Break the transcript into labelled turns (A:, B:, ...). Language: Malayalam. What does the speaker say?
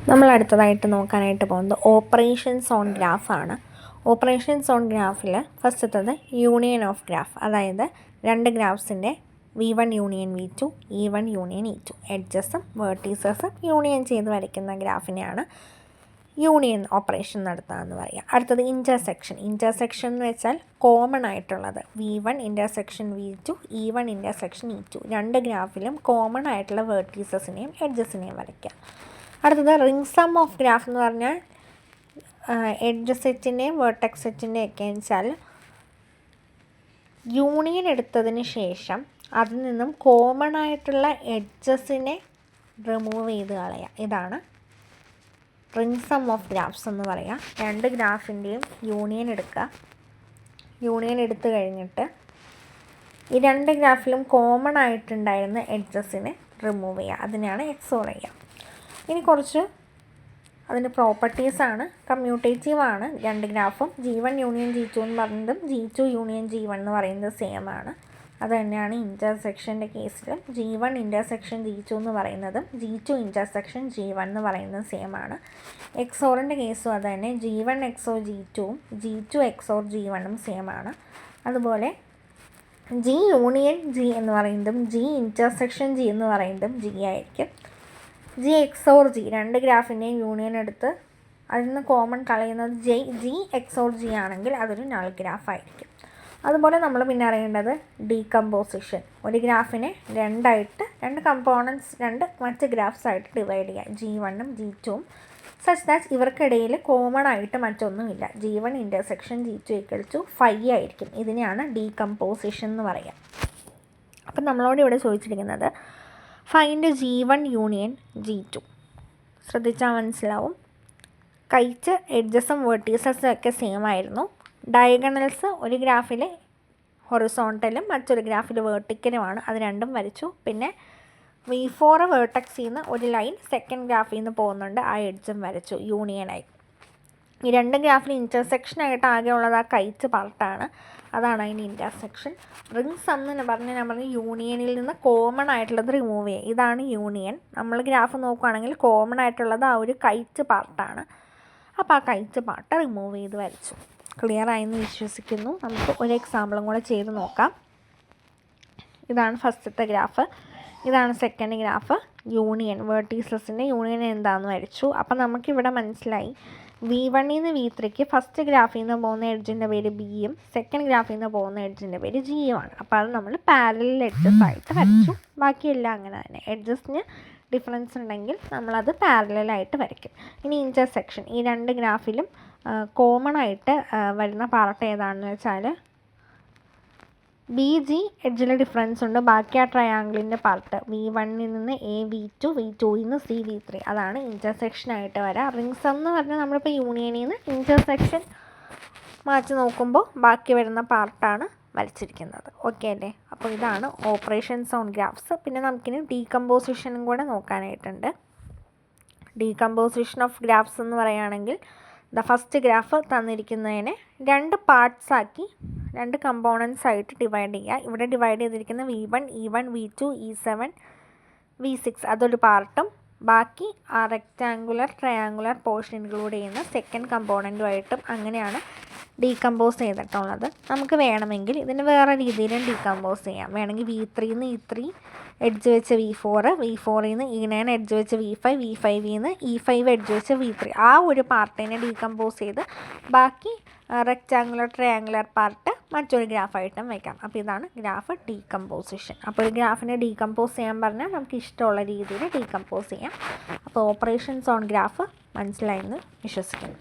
A: നമ്മൾ അടുത്തതായിട്ട് നോക്കാനായിട്ട് പോകുന്നത് ഓപ്പറേഷൻസ് ഓൺ ഗ്രാഫാണ്. ഓപ്പറേഷൻസ് ഓൺ ഗ്രാഫിൽ ഫസ്റ്റത്തത് യൂണിയൻ ഓഫ് ഗ്രാഫ്, അതായത് രണ്ട് ഗ്രാഫ്സിൻ്റെ V1 union V2, E1 union E2, എഡ്ജസും വേർട്ടീസസും യൂണിയൻ ചെയ്ത് വരയ്ക്കുന്ന ഗ്രാഫിനെയാണ് യൂണിയൻ ഓപ്പറേഷൻ നടത്തുക എന്ന് പറയുക. അടുത്തത് ഇൻ്റർസെക്ഷൻ. ഇൻ്റർസെക്ഷൻ എന്ന് വെച്ചാൽ കോമൺ ആയിട്ടുള്ളത് V1 intersection V2, E1 intersection E2, രണ്ട് ഗ്രാഫിലും കോമൺ ആയിട്ടുള്ള വേർട്ടീസസിനെയും എഡ്ജസിനെയും വരയ്ക്കുക. അടുത്തത് റിംഗ് സം ഓഫ് ഗ്രാഫ് എന്ന് പറഞ്ഞാൽ എഡ്ജ് സെറ്റിൻ്റെയും വേർട്ടെക്സ് സെറ്റിൻ്റെയും ഒക്കെ വെച്ചാൽ യൂണിയൻ എടുത്തതിന് ശേഷം അതിൽ നിന്നും കോമൺ ആയിട്ടുള്ള എഡ്ജസിനെ റിമൂവ് ചെയ്ത് കളയുക. ഇതാണ് റിംഗ് സം ഓഫ് ഗ്രാഫ്സ് എന്ന് പറയുക. രണ്ട് ഗ്രാഫിൻ്റെയും യൂണിയൻ എടുക്കുക. യൂണിയൻ എടുത്തു കഴിഞ്ഞിട്ട് ഈ രണ്ട് ഗ്രാഫിലും കോമൺ ആയിട്ടുണ്ടായിരുന്ന എഡ്ജസിനെ റിമൂവ് ചെയ്യുക. അതിനെയാണ് എക്സോർ ചെയ്യുക. ഇനി കുറച്ച് അതിൻ്റെ പ്രോപ്പർട്ടീസാണ്. കമ്മ്യൂട്ടേറ്റീവാണ് രണ്ട് ഗ്രാഫും. G1 യൂണിയൻ G2 എന്ന് പറയുന്നതും G2 യൂണിയൻ G1 എന്ന് പറയുന്നത് സെയിം ആണ്. അത് തന്നെയാണ് ഇൻ്റർസെക്ഷൻ്റെ കേസിലും G1 ഇൻ്റർസെക്ഷൻ G2 എന്ന് പറയുന്നതും G2 ഇൻ്റർസെക്ഷൻ G1 എന്ന് പറയുന്നത് സെയിം ആണ്. എക്സോറിൻ്റെ കേസും അത് തന്നെ. G1 എക്സോർ G2ഉം G2 എക്സോർ G1ഉം സെയിം ആണ്. അതുപോലെ G യൂണിയൻ G എന്ന് പറയുന്നതും G ഇൻ്റർസെക്ഷൻ G എന്ന് പറയുന്നതും G ആയിരിക്കും. G എക്സോർ G, രണ്ട് ഗ്രാഫിൻ്റെയും യൂണിയൻ എടുത്ത് അതിൽ നിന്ന് കോമൺ കളയുന്നത് G എക്സോർ G ആണെങ്കിൽ അതൊരു നൾ ഗ്രാഫ് ആയിരിക്കും. അതുപോലെ നമ്മൾ പിന്നെ അറിയേണ്ടത് ഡീകമ്പോസിഷൻ. ഒരു ഗ്രാഫിനെ രണ്ട് കമ്പോണൻസ് മറ്റ് ഗ്രാഫ്സ് ആയിട്ട് ഡിവൈഡ് ചെയ്യുക. G1ഉം G2ഉം സച്ച് ദാറ്റ് ഇവർക്കിടയിൽ കോമൺ ആയിട്ട് മറ്റൊന്നുമില്ല. G1 ഇൻ്റർസെക്ഷൻ G2 5 ആയിരിക്കും. ഇതിനെയാണ് ഡീകമ്പോസിഷൻ എന്ന് പറയുക. അപ്പം നമ്മളോട് ഇവിടെ ചോദിച്ചിരിക്കുന്നത് ഫൈൻഡ് G1 യൂണിയൻ G2. ശ്രദ്ധിച്ചാൽ മനസ്സിലാവും. കൈറ്റ് എഡ്ജസും വേർട്ടീസസും ഒക്കെ സെയിം ആയിരുന്നു. ഡയഗണൽസ് ഒരു ഗ്രാഫിൽ ഹൊറിസോണ്ടലും മറ്റൊരു ഗ്രാഫിൽ വേർട്ടിക്കലുമാണ്. അത് രണ്ടും വരച്ചു. പിന്നെ V4 വേർട്ടക്സിൽ നിന്ന് ഒരു ലൈൻ സെക്കൻഡ് ഗ്രാഫിൽ നിന്ന് പോകുന്നുണ്ട്. ആ എഡ്ജും വരച്ചു യൂണിയനായി. ഈ രണ്ട് ഗ്രാഫിൽ ഇൻ്റർസെക്ഷനായിട്ട് ആകെ ഉള്ളത് ആ കൈറ്റ് പാർട്ടാണ്. അതാണ് അതിൻ്റെ ഇൻ്റർസെക്ഷൻ. റിംഗ് സം എന്ന് പറഞ്ഞാൽ നമ്മൾ യൂണിയനിൽ നിന്ന് കോമൺ ആയിട്ടുള്ളത് റിമൂവ് ചെയ്യുക. ഇതാണ് യൂണിയൻ. നമ്മൾ ഗ്രാഫ് നോക്കുകയാണെങ്കിൽ കോമൺ ആയിട്ടുള്ളത് ആ ഒരു കൈറ്റ് പാർട്ടാണ്. അപ്പോൾ ആ കൈറ്റ് പാർട്ട് റിമൂവ് ചെയ്ത് വരച്ചു. ക്ലിയർ ആയെന്ന് വിശ്വസിക്കുന്നു. നമുക്ക് ഒരു എക്സാമ്പിളും കൂടെ ചെയ്ത് നോക്കാം. ഇതാണ് ഫസ്റ്റത്തെ ഗ്രാഫ്. ഇതാണ് സെക്കൻഡ് ഗ്രാഫ്. യൂണിയൻ വേർട്ടീസസിൻ്റെ യൂണിയൻ എന്താണെന്ന് വരച്ചു. അപ്പം നമുക്കിവിടെ മനസ്സിലായി V1 നിന്ന് V3ക്ക് ഫസ്റ്റ് ഗ്രാഫിൽ നിന്ന് പോകുന്ന എഡ്ജിൻ്റെ പേര് Bയും സെക്കൻഡ് ഗ്രാഫിൽ നിന്ന് പോകുന്ന എഡ്ജിൻ്റെ പേര് Gയുമാണ്. അപ്പോൾ അത് നമ്മൾ പാരലൽ എഡ്ജസ് ആയിട്ട് വരച്ചു. ബാക്കിയെല്ലാം അങ്ങനെ തന്നെ. എഡ്ജസിന് ഡിഫറൻസ് ഉണ്ടെങ്കിൽ നമ്മളത് പാരലായിട്ട് വരയ്ക്കും. ഇനി ഇൻ്റർസെക്ഷൻ. ഈ രണ്ട് ഗ്രാഫിലും കോമൺ ആയിട്ട് വരുന്ന പാർട്ട് ഏതാണെന്ന് വെച്ചാൽ BG എഡ്ജിൽ ഡിഫറൻസ് ഉണ്ട്. ബാക്കി ആ ട്രയാങ്കിളിൻ്റെ പാർട്ട് V1ൽ നിന്ന് A V2, V2ൽ നിന്ന് C V3, അതാണ് ഇൻ്റർസെക്ഷനായിട്ട് വരാം. റിംഗ് സം എന്ന് പറഞ്ഞാൽ നമ്മളിപ്പോൾ യൂണിയനിൽ നിന്ന് ഇൻ്റർസെക്ഷൻ മാറ്റി നോക്കുമ്പോൾ ബാക്കി വരുന്ന പാർട്ടാണ് വരച്ചിരിക്കുന്നത്. ഓക്കെ അല്ലേ? അപ്പോൾ ഇതാണ് ഓപ്പറേഷൻസ് ഓൺ ഗ്രാഫ്സ്. പിന്നെ നമുക്കിനി ഡീകമ്പോസിഷനും കൂടെ നോക്കാനായിട്ടുണ്ട്. ഡീകമ്പോസിഷൻ ഓഫ് ഗ്രാഫ്സ് എന്ന് പറയുകയാണെങ്കിൽ ഫസ്റ്റ് ഗ്രാഫ് തന്നിരിക്കുന്നതിനെ രണ്ട് പാർട്സാക്കി രണ്ട് കമ്പോണൻസ് ആയിട്ട് ഡിവൈഡ് ചെയ്യുക. ഇവിടെ ഡിവൈഡ് ചെയ്തിരിക്കുന്ന V1, E1, V2, E7, V6 അതൊരു പാർട്ടും ബാക്കി ആ റെക്റ്റാങ്കുലർ ട്രയാങ്കുലർ പോർഷൻ ഇൻക്ലൂഡ് ചെയ്യുന്ന സെക്കൻഡ് കമ്പോണൻറ്റുമായിട്ടും അങ്ങനെയാണ് ഡീകമ്പോസ് ചെയ്തിട്ടുള്ളത്. നമുക്ക് വേണമെങ്കിൽ ഇതിന് വേറെ രീതിയിലും ഡീകമ്പോസ് ചെയ്യാം. വേണമെങ്കിൽ V3ൽ നിന്ന് E3 എഡ്ജ് വെച്ച് V4, V4ൽ നിന്ന് E9 എഡ്ജ് വെച്ച് V5, V5ൽ നിന്ന് E5 എഡ്ജ് വെച്ച് V3, ആ ഒരു പാർട്ടിനെ ഡീകമ്പോസ് ചെയ്ത് ബാക്കി റെക്റ്റാങ്കുലർ ട്രയാങ്കുലർ പാർട്ട് മറ്റൊരു ഗ്രാഫായിട്ടും വയ്ക്കാം. അപ്പോൾ ഇതാണ് ഗ്രാഫ് ഡീകമ്പോസിഷൻ. അപ്പോൾ ഒരു ഗ്രാഫിനെ ഡീകമ്പോസ് ചെയ്യാൻ പറഞ്ഞാൽ നമുക്ക് ഇഷ്ടമുള്ള രീതിയിൽ ഡീകമ്പോസ് ചെയ്യാം. അപ്പോൾ ഓപ്പറേഷൻസ് ഓൺ ഗ്രാഫ് മനസ്സിലായെന്ന് വിശ്വസിക്കുന്നു.